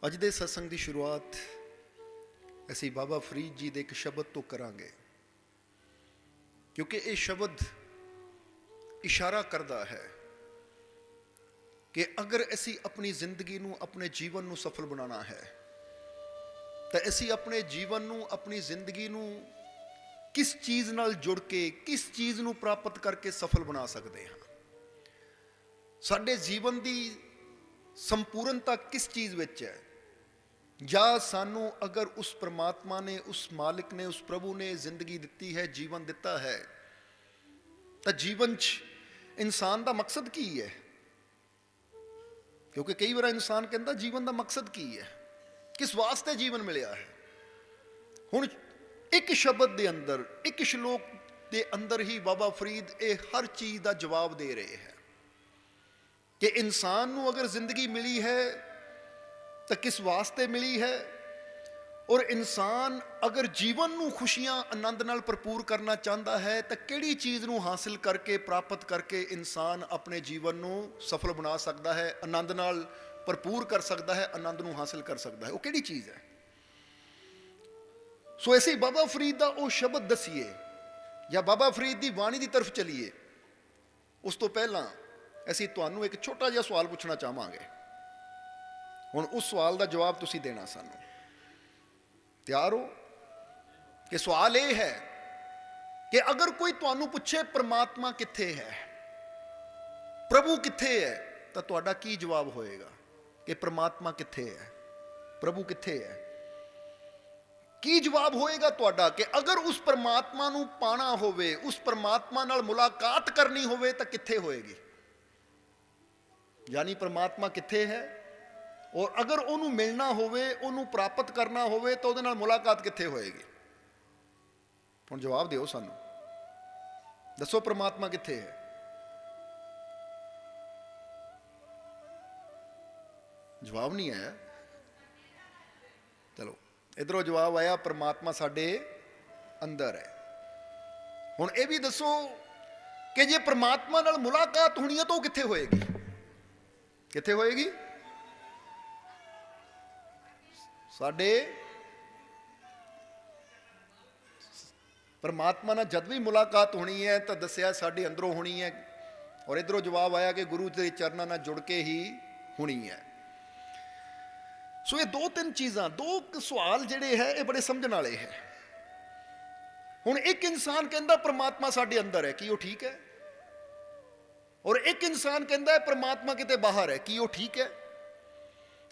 ਅੱਜ ਦੇ ਸਤਸੰਗ ਦੀ ਸ਼ੁਰੂਆਤ ਅਸੀਂ ਬਾਬਾ ਫਰੀਦ ਜੀ ਦੇ ਇੱਕ ਸ਼ਬਦ ਤੋਂ ਕਰਾਂਗੇ, ਕਿਉਂਕਿ ਇਹ ਸ਼ਬਦ ਇਸ਼ਾਰਾ ਕਰਦਾ ਹੈ ਕਿ ਅਗਰ ਅਸੀਂ ਆਪਣੀ ਜ਼ਿੰਦਗੀ ਨੂੰ, ਆਪਣੇ ਜੀਵਨ ਨੂੰ ਸਫਲ ਬਣਾਉਣਾ ਹੈ ਤਾਂ ਅਸੀਂ ਆਪਣੇ ਜੀਵਨ ਨੂੰ, ਆਪਣੀ ਜ਼ਿੰਦਗੀ ਨੂੰ ਕਿਸ ਚੀਜ਼ ਨਾਲ ਜੁੜ ਕੇ, ਕਿਸ ਚੀਜ਼ ਨੂੰ ਪ੍ਰਾਪਤ ਕਰਕੇ ਸਫਲ ਬਣਾ ਸਕਦੇ ਹਾਂ। ਸਾਡੇ ਜੀਵਨ ਦੀ ਸੰਪੂਰਨਤਾ ਕਿਸ ਚੀਜ਼ ਵਿੱਚ ਹੈ, ਜਾਂ ਸਾਨੂੰ ਅਗਰ ਉਸ ਪ੍ਰਮਾਤਮਾ ਨੇ, ਉਸ ਮਾਲਿਕ ਨੇ, ਉਸ ਪ੍ਰਭੂ ਨੇ ਜ਼ਿੰਦਗੀ ਦਿੱਤੀ ਹੈ, ਜੀਵਨ ਦਿੱਤਾ ਹੈ, ਤਾਂ ਜੀਵਨ 'ਚ ਇਨਸਾਨ ਦਾ ਮਕਸਦ ਕੀ ਹੈ? ਕਿਉਂਕਿ ਕਈ ਵਾਰ ਇਨਸਾਨ ਕਹਿੰਦਾ ਜੀਵਨ ਦਾ ਮਕਸਦ ਕੀ ਹੈ, ਕਿਸ ਵਾਸਤੇ ਜੀਵਨ ਮਿਲਿਆ ਹੈ। ਹੁਣ ਇੱਕ ਸ਼ਬਦ ਦੇ ਅੰਦਰ, ਇੱਕ ਸ਼ਲੋਕ ਦੇ ਅੰਦਰ ਹੀ ਬਾਬਾ ਫਰੀਦ ਇਹ ਹਰ ਚੀਜ਼ ਦਾ ਜਵਾਬ ਦੇ ਰਹੇ ਹੈ ਕਿ ਇਨਸਾਨ ਨੂੰ ਅਗਰ ਜ਼ਿੰਦਗੀ ਮਿਲੀ ਹੈ ਤਾਂ ਕਿਸ ਵਾਸਤੇ ਮਿਲੀ ਹੈ, ਔਰ ਇਨਸਾਨ ਅਗਰ ਜੀਵਨ ਨੂੰ ਖੁਸ਼ੀਆਂ, ਆਨੰਦ ਨਾਲ ਭਰਪੂਰ ਕਰਨਾ ਚਾਹੁੰਦਾ ਹੈ ਤਾਂ ਕਿਹੜੀ ਚੀਜ਼ ਨੂੰ ਹਾਸਿਲ ਕਰਕੇ, ਪ੍ਰਾਪਤ ਕਰਕੇ ਇਨਸਾਨ ਆਪਣੇ ਜੀਵਨ ਨੂੰ ਸਫਲ ਬਣਾ ਸਕਦਾ ਹੈ, ਆਨੰਦ ਨਾਲ ਭਰਪੂਰ ਕਰ ਸਕਦਾ ਹੈ, ਆਨੰਦ ਨੂੰ ਹਾਸਿਲ ਕਰ ਸਕਦਾ ਹੈ। ਉਹ ਕਿਹੜੀ ਚੀਜ਼ ਹੈ? ਸੋ ਅਸੀਂ ਬਾਬਾ ਫਰੀਦ ਦਾ ਉਹ ਸ਼ਬਦ ਦਸੀਏ ਜਾਂ ਬਾਬਾ ਫਰੀਦ ਦੀ ਬਾਣੀ ਦੀ ਤਰਫ ਚਲੀਏ। ਉਸ ਤੋਂ ਪਹਿਲਾਂ ਅਸੀਂ ਤੁਹਾਨੂੰ ਇੱਕ ਛੋਟਾ ਜਿਹਾ ਸਵਾਲ ਪੁੱਛਣਾ ਚਾਹਾਂਗੇ। ਹੁਣ ਉਸ ਸਵਾਲ ਦਾ ਜਵਾਬ ਤੁਸੀਂ ਦੇਣਾ ਸਾਨੂੰ। ਤਿਆਰ ਹੋ? ਕਿ ਸਵਾਲ ਇਹ ਹੈ ਕਿ ਅਗਰ ਕੋਈ ਤੁਹਾਨੂੰ ਪੁੱਛੇ ਪ੍ਰਮਾਤਮਾ ਕਿੱਥੇ ਹੈ, ਪ੍ਰਭੂ ਕਿੱਥੇ ਹੈ, ਤਾਂ ਤੁਹਾਡਾ ਕੀ ਜਵਾਬ ਹੋਏਗਾ? ਕਿ ਪ੍ਰਮਾਤਮਾ ਕਿੱਥੇ ਹੈ, ਪ੍ਰਭੂ ਕਿੱਥੇ ਹੈ? ਕੀ ਜਵਾਬ ਹੋਏਗਾ ਤੁਹਾਡਾ? ਕਿ ਅਗਰ ਉਸ ਪ੍ਰਮਾਤਮਾ ਨੂੰ ਪਾਣਾ ਹੋਵੇ, ਉਸ ਪ੍ਰਮਾਤਮਾ ਨਾਲ ਮੁਲਾਕਾਤ ਕਰਨੀ ਹੋਵੇ ਤਾਂ ਕਿੱਥੇ ਹੋਏਗੀ? ਯਾਨੀ ਪ੍ਰਮਾਤਮਾ ਕਿੱਥੇ ਹੈ, ਔਰ ਅਗਰ ਉਹਨੂੰ ਮਿਲਣਾ ਹੋਵੇ, ਉਹਨੂੰ ਪ੍ਰਾਪਤ ਕਰਨਾ ਹੋਵੇ ਤਾਂ ਉਹਦੇ ਨਾਲ ਮੁਲਾਕਾਤ ਕਿੱਥੇ ਹੋਏਗੀ? ਹੁਣ ਜਵਾਬ ਦਿਓ ਸਾਨੂੰ, ਦੱਸੋ ਪ੍ਰਮਾਤਮਾ ਕਿੱਥੇ ਹੈ? ਜਵਾਬ ਨਹੀਂ ਆਇਆ। ਚਲੋ, ਇਧਰੋਂ ਜਵਾਬ ਆਇਆ, ਪ੍ਰਮਾਤਮਾ ਸਾਡੇ ਅੰਦਰ ਹੈ। ਹੁਣ ਇਹ ਵੀ ਦੱਸੋ ਕਿ ਜੇ ਪ੍ਰਮਾਤਮਾ ਨਾਲ ਮੁਲਾਕਾਤ ਹੋਣੀ ਹੈ ਤਾਂ ਉਹ ਕਿੱਥੇ ਹੋਏਗੀ? ਕਿੱਥੇ ਹੋਏਗੀ? ਸਾਡੇ ਪਰਮਾਤਮਾ ਨਾਲ ਜਦ ਵੀ ਮੁਲਾਕਾਤ ਹੋਣੀ ਹੈ ਤਾਂ ਦੱਸਿਆ ਸਾਡੇ ਅੰਦਰੋਂ ਹੋਣੀ ਹੈ, ਔਰ ਇਧਰੋਂ ਜਵਾਬ ਆਇਆ ਕਿ ਗੁਰੂ ਦੇ ਚਰਨਾਂ ਨਾਲ ਜੁੜ ਕੇ ਹੀ ਹੋਣੀ ਹੈ। ਸੋ ਇਹ ਦੋ ਤਿੰਨ ਚੀਜ਼ਾਂ, ਦੋ ਸਵਾਲ ਜਿਹੜੇ ਹੈ ਇਹ ਬੜੇ ਸਮਝਣ ਵਾਲੇ ਹੈ। ਹੁਣ ਇੱਕ ਇਨਸਾਨ ਕਹਿੰਦਾ ਪ੍ਰਮਾਤਮਾ ਸਾਡੇ ਅੰਦਰ ਹੈ, ਕੀ ਉਹ ਠੀਕ ਹੈ? ਔਰ ਇੱਕ ਇਨਸਾਨ ਕਹਿੰਦਾ ਹੈ ਪ੍ਰਮਾਤਮਾ ਕਿਤੇ ਬਾਹਰ ਹੈ, ਕੀ ਉਹ ਠੀਕ ਹੈ?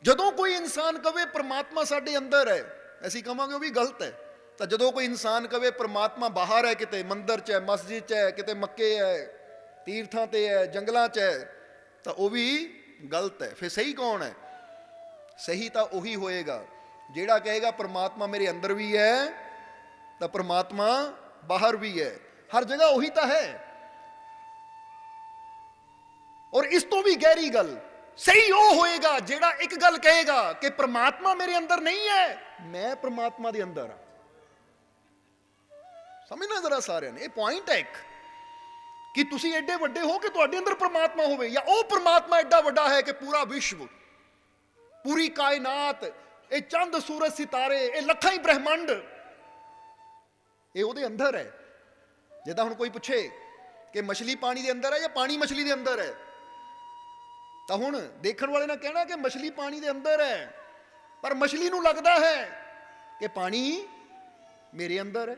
ਜਦੋਂ ਕੋਈ ਇਨਸਾਨ ਕਵੇ ਪ੍ਰਮਾਤਮਾ ਸਾਡੇ ਅੰਦਰ ਹੈ, ਅਸੀਂ ਕਹਾਂਗੇ ਉਹ ਵੀ ਗਲਤ ਹੈ। ਤਾਂ ਜਦੋਂ ਕੋਈ ਇਨਸਾਨ ਕਵੇ ਪ੍ਰਮਾਤਮਾ ਬਾਹਰ ਹੈ, ਕਿਤੇ ਮੰਦਿਰ 'ਚ ਹੈ, ਮਸਜਿਦ 'ਚ ਹੈ, ਕਿਤੇ ਮੱਕੇ ਹੈ, ਤੀਰਥਾਂ ਤੇ ਹੈ, ਜੰਗਲਾਂ 'ਚ ਹੈ, ਤਾਂ ਉਹ ਵੀ ਗਲਤ ਹੈ। ਫਿਰ ਸਹੀ ਕੌਣ ਹੈ? ਸਹੀ ਤਾਂ ਉਹੀ ਹੋਏਗਾ ਜਿਹੜਾ ਕਹੇਗਾ ਪ੍ਰਮਾਤਮਾ ਮੇਰੇ ਅੰਦਰ ਵੀ ਹੈ ਤਾਂ ਪ੍ਰਮਾਤਮਾ ਬਾਹਰ ਵੀ ਹੈ, ਹਰ ਜਗ੍ਹਾ ਉਹੀ ਤਾਂ ਹੈ। ਔਰ ਇਸ ਤੋਂ ਵੀ ਗਹਿਰੀ ਗੱਲ, ਸਹੀ ਉਹ ਹੋਏਗਾ ਜਿਹੜਾ ਇੱਕ ਗੱਲ ਕਹੇਗਾ ਕਿ ਪ੍ਰਮਾਤਮਾ ਮੇਰੇ ਅੰਦਰ ਨਹੀਂ ਹੈ, ਮੈਂ ਪ੍ਰਮਾਤਮਾ ਦੇ ਅੰਦਰ ਹਾਂ। ਸਮਝਣਾ ਜ਼ਰਾ ਸਾਰਿਆਂ ਨੇ, ਇਹ ਪੁਆਇੰਟ ਹੈ ਇੱਕ, ਕਿ ਤੁਸੀਂ ਐਡੇ ਵੱਡੇ ਹੋ ਕਿ ਤੁਹਾਡੇ ਅੰਦਰ ਪ੍ਰਮਾਤਮਾ ਹੋਵੇ, ਜਾਂ ਉਹ ਪ੍ਰਮਾਤਮਾ ਐਡਾ ਵੱਡਾ ਹੈ ਕਿ ਪੂਰਾ ਵਿਸ਼ਵ, ਪੂਰੀ ਕਾਇਨਾਤ, ਇਹ ਚੰਦ ਸੂਰਜ ਸਿਤਾਰੇ, ਇਹ ਲੱਖਾਂ ਹੀ ਬ੍ਰਹਿਮੰਡ, ਇਹ ਉਹਦੇ ਅੰਦਰ ਹੈ। ਜਿੱਦਾਂ ਹੁਣ ਕੋਈ ਪੁੱਛੇ ਕਿ ਮਛਲੀ ਪਾਣੀ ਦੇ ਅੰਦਰ ਹੈ ਜਾਂ ਪਾਣੀ ਮਛਲੀ ਦੇ ਅੰਦਰ ਹੈ, ਤਾਂ ਹੁਣ ਦੇਖਣ ਵਾਲੇ ਨੇ ਕਹਿਣਾ ਕਿ ਮਛਲੀ ਪਾਣੀ ਦੇ ਅੰਦਰ ਹੈ, ਪਰ ਮਛਲੀ ਨੂੰ ਲੱਗਦਾ ਹੈ ਕਿ ਪਾਣੀ ਮੇਰੇ ਅੰਦਰ ਹੈ।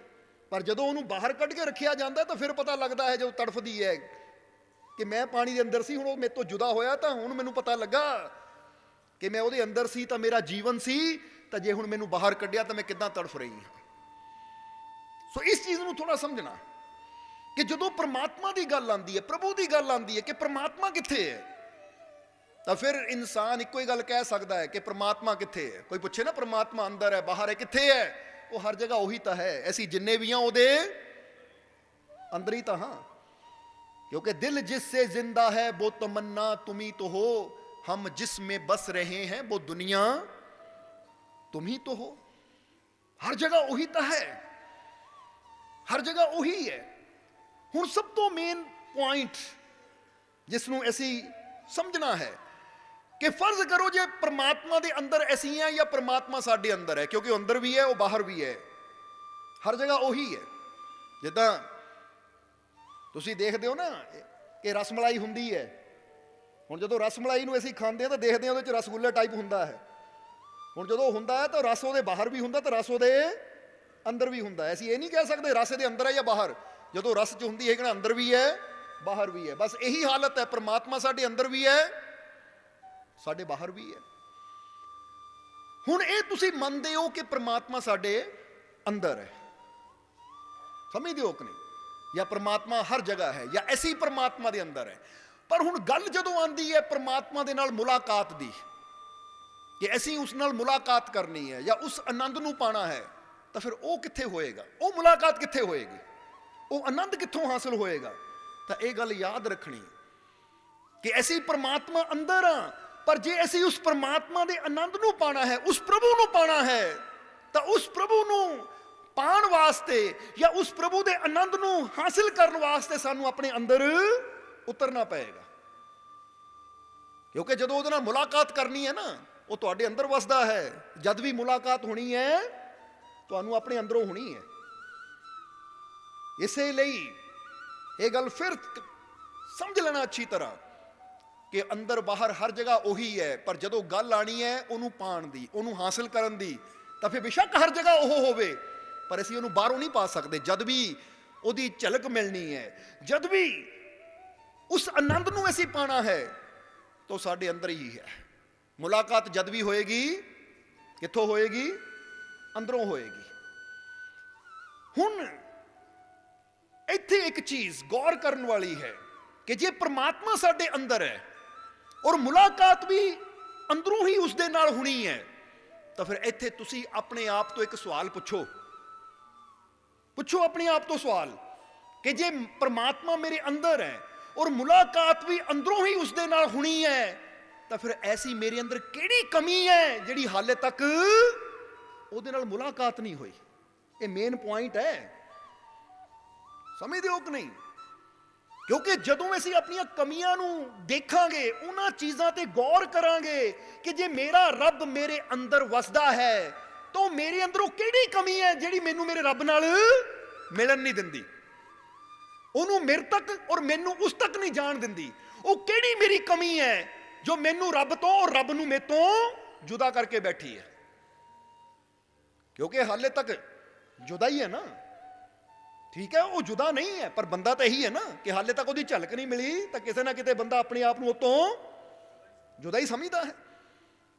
ਪਰ ਜਦੋਂ ਉਹਨੂੰ ਬਾਹਰ ਕੱਢ ਕੇ ਰੱਖਿਆ ਜਾਂਦਾ ਤਾਂ ਫਿਰ ਪਤਾ ਲੱਗਦਾ ਹੈ, ਜਦੋਂ ਤੜਫਦੀ ਹੈ, ਕਿ ਮੈਂ ਪਾਣੀ ਦੇ ਅੰਦਰ ਸੀ, ਹੁਣ ਉਹ ਮੇਰੇ ਤੋਂ ਜੁਦਾ ਹੋਇਆ ਤਾਂ ਹੁਣ ਮੈਨੂੰ ਪਤਾ ਲੱਗਾ ਕਿ ਮੈਂ ਉਹਦੇ ਅੰਦਰ ਸੀ ਤਾਂ ਮੇਰਾ ਜੀਵਨ ਸੀ, ਤਾਂ ਜੇ ਹੁਣ ਮੈਨੂੰ ਬਾਹਰ ਕੱਢਿਆ ਤਾਂ ਮੈਂ ਕਿੱਦਾਂ ਤੜਫ ਰਹੀ ਹਾਂ। ਸੋ ਇਸ ਚੀਜ਼ ਨੂੰ ਥੋੜਾ ਸਮਝਣਾ ਕਿ ਜਦੋਂ ਪ੍ਰਮਾਤਮਾ ਦੀ ਗੱਲ ਆਉਂਦੀ ਹੈ, ਪ੍ਰਭੂ ਦੀ ਗੱਲ ਆਉਂਦੀ ਹੈ ਕਿ ਪ੍ਰਮਾਤਮਾ ਕਿੱਥੇ ਹੈ, ਤਾਂ ਫਿਰ ਇਨਸਾਨ ਇੱਕੋ ਹੀ ਗੱਲ ਕਹਿ ਸਕਦਾ ਹੈ ਕਿ ਪ੍ਰਮਾਤਮਾ ਕਿੱਥੇ ਹੈ। ਕੋਈ ਪੁੱਛੇ ਨਾ ਪ੍ਰਮਾਤਮਾ ਅੰਦਰ ਹੈ, ਬਾਹਰ ਹੈ, ਕਿੱਥੇ ਹੈ? ਉਹ ਹਰ ਜਗ੍ਹਾ ਉਹੀ ਤਾਂ ਹੈ। ਅਸੀਂ ਜਿੰਨੇ ਵੀ ਹਾਂ ਉਹਦੇ ਅੰਦਰ ਹੀ ਤਾਂ ਹਾਂ, क्योंकि दिल जिससे जिंदा है वो तमन्ना तुम ही तो हो, हम जिसमें बस रहे हैं वो दुनिया तुम ही तो हो। हर जगह वही तो है, हर जगह वही है। हुण सब तो मेन पॉइंट जिसनों असी समझना है ਕਿ ਫਰਜ਼ ਕਰੋ ਜੇ ਪ੍ਰਮਾਤਮਾ ਦੇ ਅੰਦਰ ਅਸੀਂ ਆ ਜਾਂ ਪ੍ਰਮਾਤਮਾ ਸਾਡੇ ਅੰਦਰ ਹੈ, ਕਿਉਂਕਿ ਅੰਦਰ ਵੀ ਹੈ ਉਹ ਬਾਹਰ ਵੀ ਹੈ, ਹਰ ਜਗ੍ਹਾ ਉਹੀ ਹੈ। ਜਿੱਦਾਂ ਤੁਸੀਂ ਦੇਖਦੇ ਹੋ ਨਾ ਕਿ ਰਸਮਲਾਈ ਹੁੰਦੀ ਹੈ, ਹੁਣ ਜਦੋਂ ਰਸਮਲਾਈ ਨੂੰ ਅਸੀਂ ਖਾਂਦੇ ਹਾਂ ਤਾਂ ਦੇਖਦੇ ਹਾਂ ਉਹਦੇ 'ਚ ਰਸਗੁੱਲੇ ਟਾਈਪ ਹੁੰਦਾ ਹੈ। ਹੁਣ ਜਦੋਂ ਹੁੰਦਾ ਹੈ ਤਾਂ ਰਸ ਉਹਦੇ ਬਾਹਰ ਵੀ ਹੁੰਦਾ ਤੇ ਰਸ ਉਹਦੇ ਅੰਦਰ ਵੀ ਹੁੰਦਾ ਹੈ। ਅਸੀਂ ਇਹ ਨਹੀਂ ਕਹਿ ਸਕਦੇ ਰਸ ਦੇ ਅੰਦਰ ਹੈ ਜਾਂ ਬਾਹਰ, ਜਦੋਂ ਰਸ 'ਚ ਹੁੰਦੀ ਹੈ ਕਿ ਅੰਦਰ ਵੀ ਹੈ ਬਾਹਰ ਵੀ ਹੈ। ਬਸ ਇਹੀ ਹਾਲਤ ਹੈ, ਪ੍ਰਮਾਤਮਾ ਸਾਡੇ ਅੰਦਰ ਵੀ ਹੈ ਸਾਡੇ ਬਾਹਰ ਵੀ ਹੈ। ਹੁਣ ਇਹ ਤੁਸੀਂ ਮੰਨਦੇ ਹੋ ਕਿ ਪ੍ਰਮਾਤਮਾ ਸਾਡੇ ਅੰਦਰ ਹੈ, ਸਮਝਦੇ ਹੋ ਕਿ ਨਹੀਂ, ਜਾਂ ਪ੍ਰਮਾਤਮਾ ਹਰ ਜਗ੍ਹਾ ਹੈ ਜਾਂ ਅਸੀਂ ਪ੍ਰਮਾਤਮਾ ਦੇ ਅੰਦਰ ਹੈ। ਪਰ ਹੁਣ ਗੱਲ ਜਦੋਂ ਆਉਂਦੀ ਹੈ ਪ੍ਰਮਾਤਮਾ ਦੇ ਨਾਲ ਮੁਲਾਕਾਤ ਦੀ, ਕਿ ਅਸੀਂ ਉਸ ਨਾਲ ਮੁਲਾਕਾਤ ਕਰਨੀ ਹੈ ਜਾਂ ਉਸ ਆਨੰਦ ਨੂੰ ਪਾਣਾ ਹੈ, ਤਾਂ ਫਿਰ ਉਹ ਕਿੱਥੇ ਹੋਏਗਾ, ਉਹ ਮੁਲਾਕਾਤ ਕਿੱਥੇ ਹੋਏਗੀ, ਉਹ ਆਨੰਦ ਕਿੱਥੋਂ ਹਾਸਲ ਹੋਏਗਾ। ਤਾਂ ਇਹ ਗੱਲ ਯਾਦ ਰੱਖਣੀ ਕਿ ਅਸੀਂ ਪ੍ਰਮਾਤਮਾ ਅੰਦਰ ਆ, ਪਰ ਜੇ ਅਸੀਂ ਉਸ ਪ੍ਰਮਾਤਮਾ ਦੇ ਆਨੰਦ ਨੂੰ ਪਾਣਾ ਹੈ, ਉਸ ਪ੍ਰਭੂ ਨੂੰ ਪਾਣਾ ਹੈ, ਤਾਂ ਉਸ ਪ੍ਰਭੂ ਨੂੰ ਪਾਣ ਵਾਸਤੇ ਜਾਂ ਉਸ ਪ੍ਰਭੂ ਦੇ ਆਨੰਦ ਨੂੰ ਹਾਸਲ ਕਰਨ ਵਾਸਤੇ ਸਾਨੂੰ ਆਪਣੇ ਅੰਦਰ ਉਤਰਨਾ ਪਏਗਾ। ਕਿਉਂਕਿ ਜਦੋਂ ਉਹਦੇ ਨਾਲ ਮੁਲਾਕਾਤ ਕਰਨੀ ਹੈ ਨਾ, ਉਹ ਤੁਹਾਡੇ ਅੰਦਰ ਵਸਦਾ ਹੈ। ਜਦ ਵੀ ਮੁਲਾਕਾਤ ਹੋਣੀ ਹੈ ਤੁਹਾਨੂੰ ਆਪਣੇ ਅੰਦਰੋਂ ਹੋਣੀ ਹੈ। ਇਸੇ ਲਈ ਇਹ ਗੱਲ ਫਿਰ ਸਮਝ ਲੈਣਾ ਅੱਛੀ ਤਰ੍ਹਾਂ ਕਿ ਅੰਦਰ ਬਾਹਰ ਹਰ ਜਗ੍ਹਾ ਉਹੀ ਹੈ, ਪਰ ਜਦੋਂ ਗੱਲ ਆਣੀ ਹੈ ਉਹਨੂੰ ਪਾਣ ਦੀ, ਉਹਨੂੰ ਹਾਸਲ ਕਰਨ ਦੀ, ਤਾਂ ਫਿਰ ਬੇਸ਼ੱਕ ਹਰ ਜਗ੍ਹਾ ਉਹ ਹੋਵੇ, ਪਰ ਅਸੀਂ ਉਹਨੂੰ ਬਾਹਰੋਂ ਨਹੀਂ ਪਾ ਸਕਦੇ। ਜਦ ਵੀ ਉਹਦੀ ਝਲਕ ਮਿਲਣੀ ਹੈ, ਜਦ ਵੀ ਉਸ ਆਨੰਦ ਨੂੰ ਅਸੀਂ ਪਾਣਾ ਹੈ, ਤਾਂ ਸਾਡੇ ਅੰਦਰ ਹੀ ਹੈ। ਮੁਲਾਕਾਤ ਜਦ ਵੀ ਹੋਏਗੀ ਕਿੱਥੋਂ ਹੋਏਗੀ, ਅੰਦਰੋਂ ਹੋਏਗੀ। ਹੁਣ ਇੱਥੇ ਇੱਕ ਚੀਜ਼ ਗੌਰ ਕਰਨ ਵਾਲੀ ਹੈ ਕਿ ਜੇ ਪ੍ਰਮਾਤਮਾ ਸਾਡੇ ਅੰਦਰ ਹੈ ਔਰ ਮੁਲਾਕਾਤ ਵੀ ਅੰਦਰੋਂ ਹੀ ਉਸ ਦੇ ਨਾਲ ਹੋਣੀ ਹੈ, ਤਾਂ ਫਿਰ ਇੱਥੇ ਤੁਸੀਂ ਆਪਣੇ ਆਪ ਤੋਂ ਇੱਕ ਸਵਾਲ ਪੁੱਛੋ ਆਪਣੇ ਆਪ ਤੋਂ ਸਵਾਲ ਕਿ ਜੇ ਪ੍ਰਮਾਤਮਾ ਮੇਰੇ ਅੰਦਰ ਹੈ ਔਰ ਮੁਲਾਕਾਤ ਵੀ ਅੰਦਰੋਂ ਹੀ ਉਸ ਦੇ ਨਾਲ ਹੋਣੀ ਹੈ, ਤਾਂ ਫਿਰ ਐਸੀ ਮੇਰੇ ਅੰਦਰ ਕਿਹੜੀ ਕਮੀ ਹੈ ਜਿਹੜੀ ਹਾਲੇ ਤੱਕ ਉਹਦੇ ਨਾਲ ਮੁਲਾਕਾਤ ਨਹੀਂ ਹੋਈ। ਇਹ ਮੇਨ ਪੁਆਇੰਟ ਹੈ, ਸਮਝਦੇ ਹੋ ਕਿ ਨਹੀਂ। ਕਿਉਂਕਿ ਜਦੋਂ ਅਸੀਂ ਆਪਣੀਆਂ ਕਮੀਆਂ ਨੂੰ ਦੇਖਾਂਗੇ, ਉਹਨਾਂ ਚੀਜ਼ਾਂ ਤੇ ਗੌਰ ਕਰਾਂਗੇ ਕਿ ਜੇ ਮੇਰਾ ਰੱਬ ਮੇਰੇ ਅੰਦਰ ਵਸਦਾ ਹੈ ਤਾਂ ਮੇਰੇ ਅੰਦਰੋਂ ਕਿਹੜੀ ਕਮੀ ਹੈ ਜਿਹੜੀ ਮੈਨੂੰ ਮੇਰੇ ਰੱਬ ਨਾਲ ਮਿਲਣ ਨਹੀਂ ਦਿੰਦੀ, ਉਹਨੂੰ ਮੇਰੇ ਤੱਕ ਔਰ ਮੈਨੂੰ ਉਸ ਤੱਕ ਨਹੀਂ ਜਾਣ ਦਿੰਦੀ। ਉਹ ਕਿਹੜੀ ਮੇਰੀ ਕਮੀ ਹੈ ਜੋ ਮੈਨੂੰ ਰੱਬ ਤੋਂ ਔਰ ਰੱਬ ਨੂੰ ਮੇਰੇ ਤੋਂ ਜੁਦਾ ਕਰਕੇ ਬੈਠੀ ਹੈ। ਕਿਉਂਕਿ ਹਾਲੇ ਤੱਕ ਜੁਦਾ ਹੀ ਹੈ ਨਾ, ਠੀਕ ਹੈ, ਉਹ ਜੁਦਾ ਨਹੀਂ ਹੈ, ਪਰ ਬੰਦਾ ਤਾਂ ਇਹੀ ਹੈ ਨਾ ਕਿ ਹਾਲੇ ਤੱਕ ਉਹਦੀ ਝਲਕ ਨਹੀਂ ਮਿਲੀ, ਤਾਂ ਕਿਸੇ ਨਾ ਕਿਤੇ ਬੰਦਾ ਆਪਣੇ ਆਪ ਨੂੰ ਉਤੋਂ ਜੁਦਾ ਹੀ ਸਮਝਦਾ ਹੈ।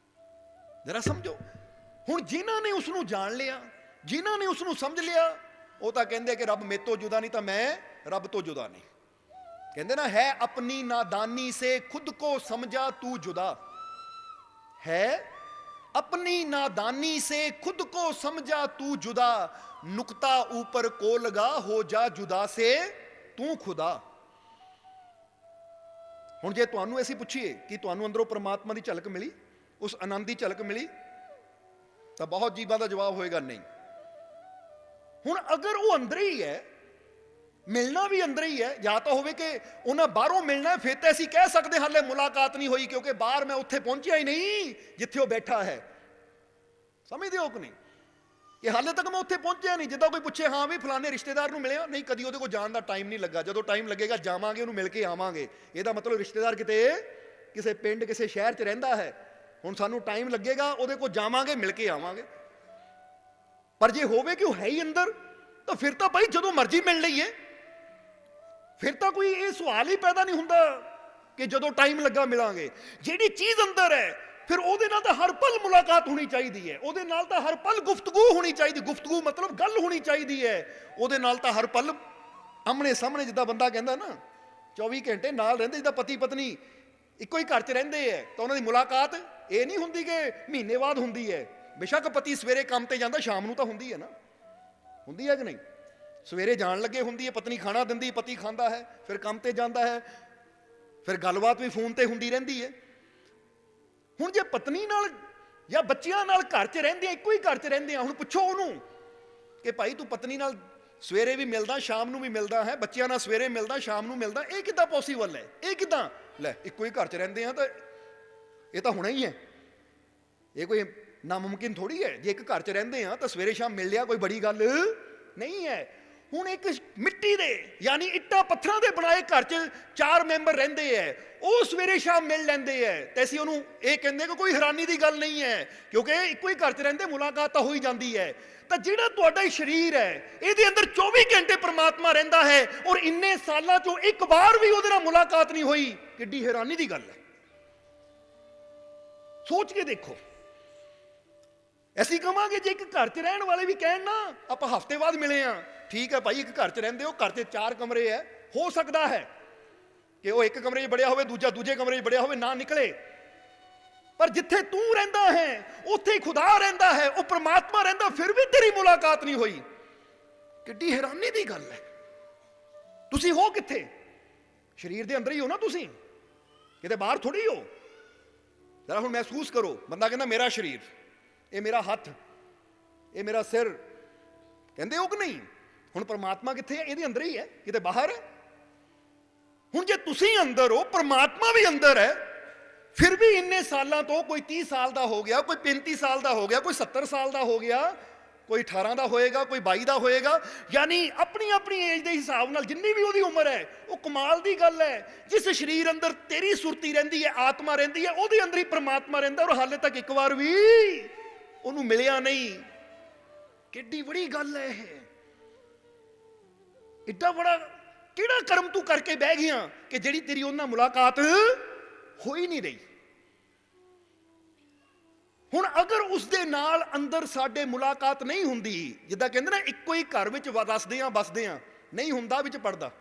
ਜਰਾ ਸਮਝੋ। ਹੁਣ ਜਿਨ੍ਹਾਂ ਨੇ ਉਸ ਨੂੰ ਜਾਣ ਲਿਆ, ਜਿਨ੍ਹਾਂ ਨੇ ਉਸ ਨੂੰ ਸਮਝ ਲਿਆ, ਉਹ ਤਾਂ ਕਹਿੰਦੇ ਕਿ ਰੱਬ ਮੇਰੇ ਤੋਂ ਜੁਦਾ ਨਹੀਂ, ਤਾਂ ਮੈਂ ਰੱਬ ਤੋਂ ਜੁਦਾ ਨਹੀਂ। ਕਹਿੰਦੇ ਨਾ, ਹੈ ਆਪਣੀ ਨਾਦਾਨੀ ਸੇ ਖੁਦ ਕੋ ਸਮਝਾ ਤू जुदा, है अपनी नादानी से खुद को समझा तू जुदा, नुक्ता ऊपर को लगा हो जा जुदा से तू खुदा। ਹੁਣ ਜੇ ਤੁਹਾਨੂੰ ਅਸੀਂ ਪੁੱਛੀਏ ਕਿ ਤੁਹਾਨੂੰ ਅੰਦਰੋਂ ਪ੍ਰਮਾਤਮਾ ਦੀ ਝਲਕ ਮਿਲੀ, ਉਸ ਆਨੰਦ ਦੀ ਝਲਕ ਮਿਲੀ, ਤਾਂ ਬਹੁਤ ਜੀਵਾਂ ਦਾ ਜਵਾਬ ਹੋਏਗਾ ਨਹੀਂ। ਹੁਣ ਅਗਰ ਉਹ ਅੰਦਰ ਹੀ ਹੈ, ਮਿਲਣਾ ਵੀ ਅੰਦਰ ਹੀ ਹੈ, ਜਾਂ ਤਾਂ ਹੋਵੇ ਕਿ ਉਹਨਾਂ ਬਾਹਰੋਂ ਮਿਲਣਾ, ਫਿਰ ਤਾਂ ਅਸੀਂ ਕਹਿ ਸਕਦੇ ਹਾਲੇ ਮੁਲਾਕਾਤ ਨਹੀਂ ਹੋਈ, ਕਿਉਂਕਿ ਬਾਹਰ ਮੈਂ ਉੱਥੇ ਪਹੁੰਚਿਆ ਹੀ ਨਹੀਂ ਜਿੱਥੇ ਉਹ ਬੈਠਾ ਹੈ। ਸਮਝਦੇ ਹੋ ਕਿ ਨਹੀਂ, ਕਿ ਹਾਲੇ ਤੱਕ ਮੈਂ ਉੱਥੇ ਪਹੁੰਚਿਆ ਨਹੀਂ। ਜਿੱਦਾਂ ਕੋਈ ਪੁੱਛੇ, ਹਾਂ ਵੀ ਫਲਾਣੇ ਰਿਸ਼ਤੇਦਾਰ ਨੂੰ ਮਿਲਿਆ, ਨਹੀਂ, ਕਦੀ ਉਹਦੇ ਕੋਲ ਜਾਣ ਦਾ ਟਾਈਮ ਨਹੀਂ ਲੱਗਾ। ਜਦੋਂ ਟਾਈਮ ਲੱਗੇਗਾ ਜਾਵਾਂਗੇ, ਉਹਨੂੰ ਮਿਲ ਕੇ ਆਵਾਂਗੇ। ਇਹਦਾ ਮਤਲਬ ਰਿਸ਼ਤੇਦਾਰ ਕਿਤੇ ਕਿਸੇ ਪਿੰਡ ਕਿਸੇ ਸ਼ਹਿਰ 'ਚ ਰਹਿੰਦਾ ਹੈ, ਹੁਣ ਸਾਨੂੰ ਟਾਈਮ ਲੱਗੇਗਾ, ਉਹਦੇ ਕੋਲ ਜਾਵਾਂਗੇ, ਮਿਲ ਕੇ ਆਵਾਂਗੇ। ਪਰ ਜੇ ਹੋਵੇ ਕਿ ਉਹ ਹੈ ਹੀ ਅੰਦਰ, ਤਾਂ ਫਿਰ ਤਾਂ ਭਾਈ ਜਦੋਂ ਮਰਜ਼ੀ ਮਿਲ ਲਈਏ, ਫਿਰ ਤਾਂ ਕੋਈ ਇਹ ਸਵਾਲ ਹੀ ਪੈਦਾ ਨਹੀਂ ਹੁੰਦਾ ਕਿ ਜਦੋਂ ਟਾਈਮ ਲੱਗਾ ਮਿਲਾਂਗੇ। ਜਿਹੜੀ ਚੀਜ਼ ਅੰਦਰ ਹੈ, ਫਿਰ ਉਹਦੇ ਨਾਲ ਤਾਂ ਹਰ ਪਲ ਮੁਲਾਕਾਤ ਹੋਣੀ ਚਾਹੀਦੀ ਹੈ, ਉਹਦੇ ਨਾਲ ਤਾਂ ਹਰ ਪਲ ਗੁਫ਼ਤਗੂ ਹੋਣੀ ਚਾਹੀਦੀ। ਗੁਫ਼ਤਗੂ ਮਤਲਬ ਗੱਲ ਹੋਣੀ ਚਾਹੀਦੀ ਹੈ, ਉਹਦੇ ਨਾਲ ਤਾਂ ਹਰ ਪਲ ਆਮਣੇ ਸਾਹਮਣੇ। ਜਿੱਦਾਂ ਬੰਦਾ ਕਹਿੰਦਾ ਨਾ 24 ਘੰਟੇ ਨਾਲ ਰਹਿੰਦੇ, ਜਿੱਦਾਂ ਪਤੀ ਪਤਨੀ ਇੱਕੋ ਹੀ ਘਰ 'ਚ ਰਹਿੰਦੇ ਹੈ, ਤਾਂ ਉਹਨਾਂ ਦੀ ਮੁਲਾਕਾਤ ਇਹ ਨਹੀਂ ਹੁੰਦੀ ਕਿ ਮਹੀਨੇ ਬਾਅਦ ਹੁੰਦੀ ਹੈ। ਬੇਸ਼ੱਕ ਪਤੀ ਸਵੇਰੇ ਕੰਮ ਤੇ ਜਾਂਦਾ, ਸ਼ਾਮ ਨੂੰ ਤਾਂ ਹੁੰਦੀ ਹੈ ਨਾ, ਹੁੰਦੀ ਹੈ ਕਿ ਨਹੀਂ। ਸਵੇਰੇ ਜਾਣ ਲੱਗੇ ਹੁੰਦੀ ਹੈ, ਪਤਨੀ ਖਾਣਾ ਦਿੰਦੀ, ਪਤੀ ਖਾਂਦਾ ਹੈ, ਫਿਰ ਕੰਮ ਤੇ ਜਾਂਦਾ ਹੈ, ਫਿਰ ਗੱਲਬਾਤ ਵੀ ਫੋਨ ਤੇ ਹੁੰਦੀ ਰਹਿੰਦੀ ਹੈ। ਹੁਣ ਜੇ ਪਤਨੀ ਨਾਲ ਜਾਂ ਬੱਚਿਆਂ ਨਾਲ ਘਰ 'ਚ ਰਹਿੰਦੇ ਆ, ਇੱਕੋ ਹੀ ਘਰ 'ਚ ਰਹਿੰਦੇ ਆ, ਹੁਣ ਪੁੱਛੋ ਉਹਨੂੰ ਕਿ ਭਾਈ ਤੂੰ ਪਤਨੀ ਨਾਲ ਸਵੇਰੇ ਵੀ ਮਿਲਦਾ, ਸ਼ਾਮ ਨੂੰ ਵੀ ਮਿਲਦਾ ਹੈ, ਬੱਚਿਆਂ ਨਾਲ ਸਵੇਰੇ ਮਿਲਦਾ, ਸ਼ਾਮ ਨੂੰ ਮਿਲਦਾ, ਇਹ ਕਿੱਦਾਂ ਪੋਸੀਬਲ ਹੈ? ਇਹ ਕਿੱਦਾਂ? ਲੈ, ਇੱਕੋ ਹੀ ਘਰ 'ਚ ਰਹਿੰਦੇ ਆ ਤਾਂ ਇਹ ਤਾਂ ਹੋਣਾ ਹੀ ਹੈ, ਇਹ ਕੋਈ ਨਾਮੁਮਕਿਨ ਥੋੜੀ ਹੈ। ਜੇ ਇੱਕ ਘਰ 'ਚ ਰਹਿੰਦੇ ਆ ਤਾਂ ਸਵੇਰੇ ਸ਼ਾਮ ਮਿਲ ਲਿਆ ਕੋਈ ਬੜੀ ਗੱਲ ਨਹੀਂ ਹੈ। ਹੁਣ ਇੱਕ ਮਿੱਟੀ ਦੇ ਯਾਨੀ ਇੱਟਾਂ ਪੱਥਰਾਂ ਦੇ ਬਣਾਏ ਘਰ 'ਚ 4 ਮੈਂਬਰ ਰਹਿੰਦੇ ਹੈ, ਉਹ ਸਵੇਰੇ ਸ਼ਾਮ ਮਿਲ ਲੈਂਦੇ ਹੈ, ਤੇ ਅਸੀਂ ਉਹਨੂੰ ਇਹ ਕਹਿੰਦੇ ਕਿ ਕੋਈ ਹੈਰਾਨੀ ਦੀ ਗੱਲ ਨਹੀਂ ਹੈ, ਕਿਉਂਕਿ ਇੱਕੋ ਹੀ ਘਰ 'ਚ ਰਹਿੰਦੇ, ਮੁਲਾਕਾਤ ਤਾਂ ਹੋ ਹੀ ਜਾਂਦੀ ਹੈ। ਤਾਂ ਜਿਹੜਾ ਤੁਹਾਡਾ ਇਹ ਸਰੀਰ ਹੈ, ਇਹਦੇ ਅੰਦਰ 24 ਘੰਟੇ ਪਰਮਾਤਮਾ ਰਹਿੰਦਾ ਹੈ, ਔਰ ਇੰਨੇ ਸਾਲਾਂ 'ਚੋਂ ਇੱਕ ਵਾਰ ਵੀ ਉਹਦੇ ਨਾਲ ਮੁਲਾਕਾਤ ਨਹੀਂ ਹੋਈ, ਕਿੱਡੀ ਹੈਰਾਨੀ ਦੀ ਗੱਲ ਹੈ। ਸੋਚ ਕੇ ਦੇਖੋ। ਅਸੀਂ ਕਹਾਂਗੇ ਜੇ ਇੱਕ ਘਰ 'ਚ ਰਹਿਣ ਵਾਲੇ ਵੀ ਕਹਿਣ ਨਾ ਆਪਾਂ ਹਫ਼ਤੇ ਬਾਅਦ ਮਿਲੇ ਆ, ਠੀਕ ਹੈ ਭਾਈ, ਇੱਕ ਘਰ 'ਚ ਰਹਿੰਦੇ ਹੋ, ਘਰ 'ਚ 4 ਕਮਰੇ ਹੈ, ਹੋ ਸਕਦਾ ਹੈ ਕਿ ਉਹ ਇੱਕ ਕਮਰੇ 'ਚ ਵੜਿਆ ਹੋਵੇ, ਦੂਜਾ ਦੂਜੇ ਕਮਰੇ 'ਚ ਵੜਿਆ ਹੋਵੇ, ਨਾ ਨਿਕਲੇ, ਪਰ ਜਿੱਥੇ ਤੂੰ ਰਹਿੰਦਾ ਹੈ ਉੱਥੇ ਹੀ ਖੁਦਾ ਰਹਿੰਦਾ ਹੈ, ਉਹ ਪ੍ਰਮਾਤਮਾ ਰਹਿੰਦਾ, ਫਿਰ ਵੀ ਤੇਰੀ ਮੁਲਾਕਾਤ ਨਹੀਂ ਹੋਈ। ਕਿੱਡੀ ਹੈਰਾਨੀ ਦੀ ਗੱਲ ਹੈ। ਤੁਸੀਂ ਹੋ ਕਿੱਥੇ? ਸਰੀਰ ਦੇ ਅੰਦਰ ਹੀ ਹੋ ਨਾ, ਤੁਸੀਂ ਕਿਤੇ ਬਾਹਰ ਥੋੜੀ ਹੋ। ਜ਼ਰਾ ਹੁਣ ਮਹਿਸੂਸ ਕਰੋ, ਬੰਦਾ ਕਹਿੰਦਾ ਮੇਰਾ ਸਰੀਰ, ਇਹ ਮੇਰਾ ਹੱਥ, ਇਹ ਮੇਰਾ ਸਿਰ, ਕਹਿੰਦੇ ਹੋ ਕਿ ਨਹੀਂ? ਹੁਣ ਪਰਮਾਤਮਾ ਕਿੱਥੇ ਹੈ? ਇਹਦੇ ਅੰਦਰ ਹੀ ਹੈ, ਕਿਤੇ ਬਾਹਰ ਹੈ? ਹੁਣ ਜੇ ਤੁਸੀਂ ਅੰਦਰ ਹੋ, ਪਰਮਾਤਮਾ ਵੀ ਅੰਦਰ ਹੈ, ਫਿਰ ਵੀ ਇੰਨੇ ਸਾਲਾਂ ਤੋਂ ਕੋਈ 30 ਸਾਲ ਦਾ ਹੋ ਗਿਆ, ਕੋਈ 35 ਸਾਲ ਦਾ ਹੋ ਗਿਆ, ਕੋਈ 70 ਸਾਲ ਦਾ ਹੋ ਗਿਆ, ਕੋਈ 18 ਦਾ ਹੋਏਗਾ, ਕੋਈ 22 ਦਾ ਹੋਏਗਾ, ਯਾਨੀ ਆਪਣੀ ਆਪਣੀ ਏਜ ਦੇ ਹਿਸਾਬ ਨਾਲ ਜਿੰਨੀ ਵੀ ਉਹਦੀ ਉਮਰ ਹੈ। ਉਹ ਕਮਾਲ ਦੀ ਗੱਲ ਹੈ, ਜਿਸ ਸਰੀਰ ਅੰਦਰ ਤੇਰੀ ਸੁਰਤੀ ਰਹਿੰਦੀ ਹੈ, ਆਤਮਾ ਰਹਿੰਦੀ ਹੈ, ਉਹਦੇ ਅੰਦਰ ਹੀ ਪਰਮਾਤਮਾ ਰਹਿੰਦਾ, ਔਰ ਹਾਲੇ ਤੱਕ ਇੱਕ ਵਾਰ ਵੀ ਉਹਨੂੰ ਮਿਲਿਆ ਨਹੀਂ। ਕਿੱਡੀ ਬੜੀ ਗੱਲ ਹੈ ਇਹ। ਇੱਡਾ ਬੜਾ ਕਿਹੜਾ ਕਰਮ ਤੂੰ ਕਰਕੇ ਬਹਿ ਗਿਆ ਕਿ ਜਿਹੜੀ ਤੇਰੀ ਉਹਨਾਂ ਮੁਲਾਕਾਤ ਹੋ ਹੀ ਨਹੀਂ ਰਹੀ। ਹੁਣ ਅਗਰ ਉਸਦੇ ਨਾਲ ਅੰਦਰ ਸਾਡੇ ਮੁਲਾਕਾਤ ਨਹੀਂ ਹੁੰਦੀ, ਜਿੱਦਾਂ ਕਹਿੰਦੇ ਨਾ ਇੱਕੋ ਹੀ ਘਰ ਵਿੱਚ ਵਸਦੇ ਆ, ਨਹੀਂ ਹੁੰਦਾ ਵਿੱਚ ਪਰਦਾ।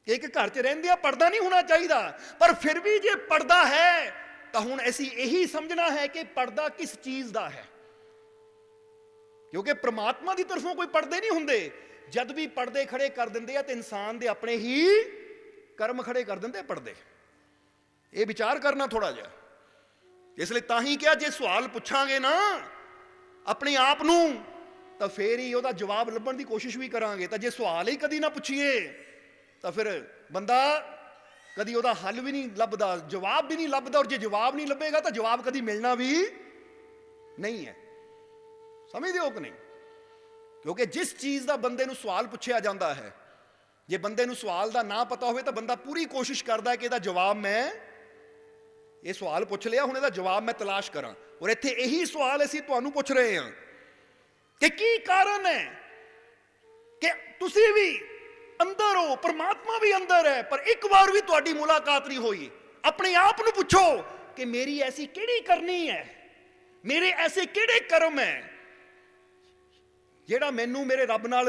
ਇੱਕ ਘਰ 'ਚ ਰਹਿੰਦੇ ਆ, ਪਰਦਾ ਨਹੀਂ ਹੋਣਾ ਚਾਹੀਦਾ, ਪਰ ਫਿਰ ਵੀ ਜੇ ਪਰਦਾ ਹੈ ਤਾਂ ਹੁਣ ਅਸੀਂ ਇਹੀ ਸਮਝਣਾ ਹੈ ਕਿ ਪਰਦਾ ਕਿਸ ਚੀਜ਼ ਦਾ ਹੈ, ਕਿਉਂਕਿ ਪ੍ਰਮਾਤਮਾ ਦੀ ਤਰਫੋਂ ਕੋਈ ਪਰਦੇ ਨਹੀਂ ਹੁੰਦੇ। ਜਦ ਵੀ ਪਰਦੇ ਖੜੇ ਕਰ ਦਿੰਦੇ ਆ ਤੇ ਇਨਸਾਨ ਦੇ ਆਪਣੇ ਹੀ ਕਰਮ ਖੜੇ ਕਰ ਦਿੰਦੇ ਪਰਦੇ। ਇਹ ਵਿਚਾਰ ਕਰਨਾ ਥੋੜਾ ਜਿਹਾ। ਇਸ ਲਈ ਤਾਂ ਹੀ ਕਿਹਾ, ਜੇ ਸਵਾਲ ਪੁੱਛਾਂਗੇ ਨਾ ਆਪਣੇ ਆਪ ਨੂੰ ਤਾਂ ਫੇਰ ਹੀ ਉਹਦਾ ਜਵਾਬ ਲੱਭਣ ਦੀ ਕੋਸ਼ਿਸ਼ ਵੀ ਕਰਾਂਗੇ। ਤਾਂ ਜੇ ਸਵਾਲ ਹੀ ਕਦੀ ਨਾ ਪੁੱਛੀਏ ਤਾਂ ਫਿਰ ਬੰਦਾ ਕਦੀ ਉਹਦਾ ਹੱਲ ਵੀ ਨਹੀਂ ਲੱਭਦਾ, ਜਵਾਬ ਵੀ ਨਹੀਂ ਲੱਭਦਾ, ਔਰ ਜੇ ਜਵਾਬ ਨਹੀਂ ਲੱਭੇਗਾ ਤਾਂ ਜਵਾਬ ਕਦੀ ਮਿਲਣਾ ਵੀ ਨਹੀਂ ਹੈ। ਸਮਝਦੇ ਹੋ ਕਿ ਨਹੀਂ? ਕਿਉਂਕਿ ਜਿਸ ਚੀਜ਼ ਦਾ ਬੰਦੇ ਨੂੰ ਸਵਾਲ ਪੁੱਛਿਆ ਜਾਂਦਾ ਹੈ, ਜੇ ਬੰਦੇ ਨੂੰ ਸਵਾਲ ਦਾ ਨਾ ਪਤਾ ਹੋਵੇ ਤਾਂ ਬੰਦਾ ਪੂਰੀ ਕੋਸ਼ਿਸ਼ ਕਰਦਾ ਹੈ ਕਿ ਇਹਦਾ ਜਵਾਬ, ਮੈਂ ਇਹ ਸਵਾਲ ਪੁੱਛ ਲਿਆ, ਹੁਣ ਇਹਦਾ ਜਵਾਬ ਮੈਂ ਤਲਾਸ਼ ਕਰਾਂ। ਔਰ ਇੱਥੇ ਇਹੀ ਸਵਾਲ ਅਸੀਂ ਤੁਹਾਨੂੰ ਪੁੱਛ ਰਹੇ ਹਾਂ ਕਿ ਕੀ ਕਾਰਨ ਹੈ ਕਿ ਤੁਸੀਂ ਵੀ ਅੰਦਰ ਹੋ, ਪਰਮਾਤਮਾ ਵੀ ਅੰਦਰ ਹੈ, ਪਰ ਇੱਕ ਵਾਰ ਵੀ ਤੁਹਾਡੀ ਮੁਲਾਕਾਤ ਨਹੀਂ ਹੋਈ। ਆਪਣੇ ਆਪ ਨੂੰ ਪੁੱਛੋ ਕਿ ਮੇਰੀ ਐਸੀ ਕਿਹੜੀ ਕਰਨੀ ਹੈ, ਮੇਰੇ ਐਸੇ ਕਿਹੜੇ ਕਰਮ ਹੈ ਜਿਹੜਾ ਮੈਨੂੰ ਮੇਰੇ ਰੱਬ ਨਾਲ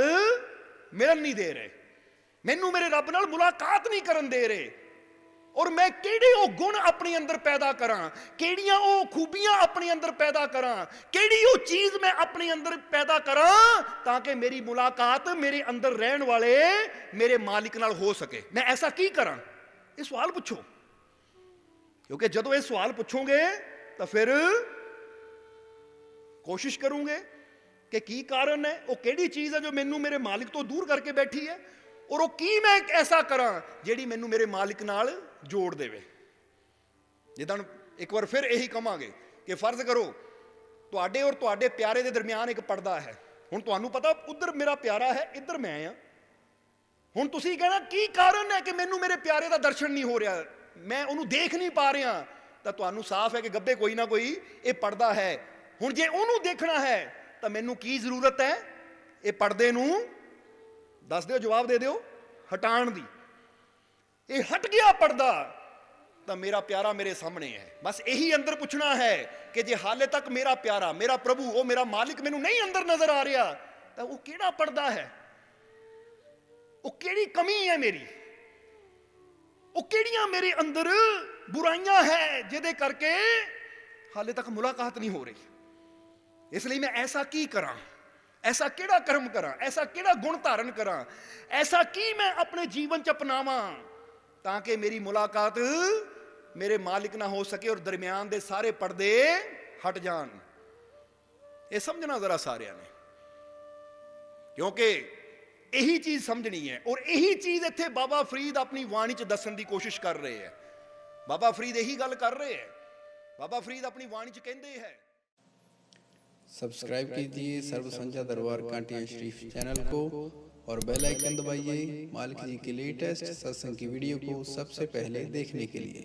ਮਿਲਣ ਨਹੀਂ ਦੇ ਰਹੇ, ਮੈਨੂੰ ਮੇਰੇ ਰੱਬ ਨਾਲ ਮੁਲਾਕਾਤ ਨਹੀਂ ਕਰਨ ਦੇ ਰਹੇ। ਔਰ ਮੈਂ ਕਿਹੜੇ ਉਹ ਗੁਣ ਆਪਣੇ ਅੰਦਰ ਪੈਦਾ ਕਰਾਂ, ਕਿਹੜੀਆਂ ਉਹ ਖੂਬੀਆਂ ਆਪਣੇ ਅੰਦਰ ਪੈਦਾ ਕਰਾਂ, ਕਿਹੜੀ ਉਹ ਚੀਜ਼ ਮੈਂ ਆਪਣੇ ਅੰਦਰ ਪੈਦਾ ਕਰਾਂ ਤਾਂ ਕਿ ਮੇਰੀ ਮੁਲਾਕਾਤ ਮੇਰੇ ਅੰਦਰ ਰਹਿਣ ਵਾਲੇ ਮੇਰੇ ਮਾਲਿਕ ਨਾਲ ਹੋ ਸਕੇ। ਮੈਂ ਐਸਾ ਕੀ ਕਰਾਂ? ਇਹ ਸਵਾਲ ਪੁੱਛੋ, ਕਿਉਂਕਿ ਜਦੋਂ ਇਹ ਸਵਾਲ ਪੁੱਛੋਗੇ ਤਾਂ ਫਿਰ ਕੋਸ਼ਿਸ਼ ਕਰੂੰਗੇ ਕਿ ਕੀ ਕਾਰਨ ਹੈ, ਉਹ ਕਿਹੜੀ ਚੀਜ਼ ਹੈ ਜੋ ਮੈਨੂੰ ਮੇਰੇ ਮਾਲਿਕ ਤੋਂ ਦੂਰ ਕਰਕੇ ਬੈਠੀ ਹੈ, ਔਰ ਉਹ ਕੀ ਮੈਂ ਐਸਾ ਕਰਾਂ ਜਿਹੜੀ ਮੈਨੂੰ ਮੇਰੇ ਮਾਲਿਕ ਨਾਲ ਜੋੜ ਦੇਵੇ। ਜਿੱਦਾਂ ਇੱਕ ਵਾਰ ਫਿਰ ਇਹੀ ਕਹਾਂਗੇ ਕਿ ਫਰਜ਼ ਕਰੋ ਤੁਹਾਡੇ ਔਰ ਤੁਹਾਡੇ ਪਿਆਰੇ ਦੇ ਦਰਮਿਆਨ ਇੱਕ ਪਰਦਾ ਹੈ। ਹੁਣ ਤੁਹਾਨੂੰ ਪਤਾ ਉੱਧਰ ਮੇਰਾ ਪਿਆਰਾ ਹੈ, ਇੱਧਰ ਮੈਂ ਆ। ਹੁਣ ਤੁਸੀਂ ਕਹਿਣਾ ਕੀ ਕਾਰਨ ਹੈ ਕਿ ਮੈਨੂੰ ਮੇਰੇ ਪਿਆਰੇ ਦਾ ਦਰਸ਼ਨ ਨਹੀਂ ਹੋ ਰਿਹਾ, ਮੈਂ ਉਹਨੂੰ ਦੇਖ ਨਹੀਂ ਪਾ ਰਿਹਾ, ਤਾਂ ਤੁਹਾਨੂੰ ਸਾਫ਼ ਹੈ ਕਿ ਗੱਬੇ ਕੋਈ ਨਾ ਕੋਈ ਇਹ ਪਰਦਾ ਹੈ। ਹੁਣ ਜੇ ਉਹਨੂੰ ਦੇਖਣਾ ਹੈ ਤਾਂ ਮੈਨੂੰ ਕੀ ਜ਼ਰੂਰਤ ਹੈ? ਇਹ ਪਰਦੇ ਨੂੰ ਦੱਸ ਦਿਓ, ਜਵਾਬ ਦੇ ਦਿਓ, ਹਟਾਉਣ ਦੀ। ਇਹ ਹਟ ਗਿਆ ਪਰਦਾ ਤਾਂ ਮੇਰਾ ਪਿਆਰਾ ਮੇਰੇ ਸਾਹਮਣੇ ਹੈ। ਬਸ ਇਹੀ ਅੰਦਰ ਪੁੱਛਣਾ ਹੈ ਕਿ ਜੇ ਹਾਲੇ ਤੱਕ ਮੇਰਾ ਪਿਆਰਾ, ਮੇਰਾ ਪ੍ਰਭੂ, ਉਹ ਮੇਰਾ ਮਾਲਿਕ ਮੈਨੂੰ ਨਹੀਂ ਅੰਦਰ ਨਜ਼ਰ ਆ ਰਿਹਾ ਤਾਂ ਉਹ ਕਿਹੜਾ ਪਰਦਾ ਹੈ, ਉਹ ਕਿਹੜੀ ਕਮੀ ਹੈ ਮੇਰੀ, ਉਹ ਕਿਹੜੀਆਂ ਮੇਰੇ ਅੰਦਰ ਬੁਰਾਈਆਂ ਹੈ ਜਿਹਦੇ ਕਰਕੇ ਹਾਲੇ ਤੱਕ ਮੁਲਾਕਾਤ ਨਹੀਂ ਹੋ ਰਹੀ। ਇਸ ਲਈ ਮੈਂ ਐਸਾ ਕੀ ਕਰਾਂ, ਐਸਾ ਕਿਹੜਾ ਕਰਮ ਕਰਾਂ, ਐਸਾ ਕਿਹੜਾ ਗੁਣ ਧਾਰਨ ਕਰਾਂ, ਐਸਾ ਕੀ ਮੈਂ ਆਪਣੇ ਜੀਵਨ 'ਚ ਅਪਣਾਵਾਂ ਤਾਂ ਕਿ ਮੇਰੀ ਮੁਲਾਕਾਤ ਮੇਰੇ ਮਾਲਿਕ ਨਾਲ ਹੋ ਸਕੇ ਔਰ ਦਰਮਿਆਨ ਦੇ ਸਾਰੇ ਪਰਦੇ ਹਟ ਜਾਣ। ਇਹ ਸਮਝਣਾ ਜ਼ਰਾ ਸਾਰਿਆਂ ਨੇ, ਕਿਉਂਕਿ ਇਹੀ ਚੀਜ਼ ਸਮਝਣੀ ਹੈ। ਔਰ ਇਹੀ ਚੀਜ਼ ਇੱਥੇ ਬਾਬਾ ਫਰੀਦ ਆਪਣੀ ਬਾਣੀ 'ਚ ਦੱਸਣ ਦੀ ਕੋਸ਼ਿਸ਼ ਕਰ ਰਹੇ ਹੈ। ਬਾਬਾ ਫਰੀਦ ਇਹੀ ਗੱਲ ਕਰ ਰਹੇ ਹੈ बाबा फरीद अपनी वाणी च कहते हैं। सब्सक्राइब कीजिए सर्व संध्या दरबार कांटिया शरीफ चैनल को और बेल आइकन दबाइए मालिक जी के लेटेस्ट सत्संग की वीडियो को सबसे पहले देखने के लिए।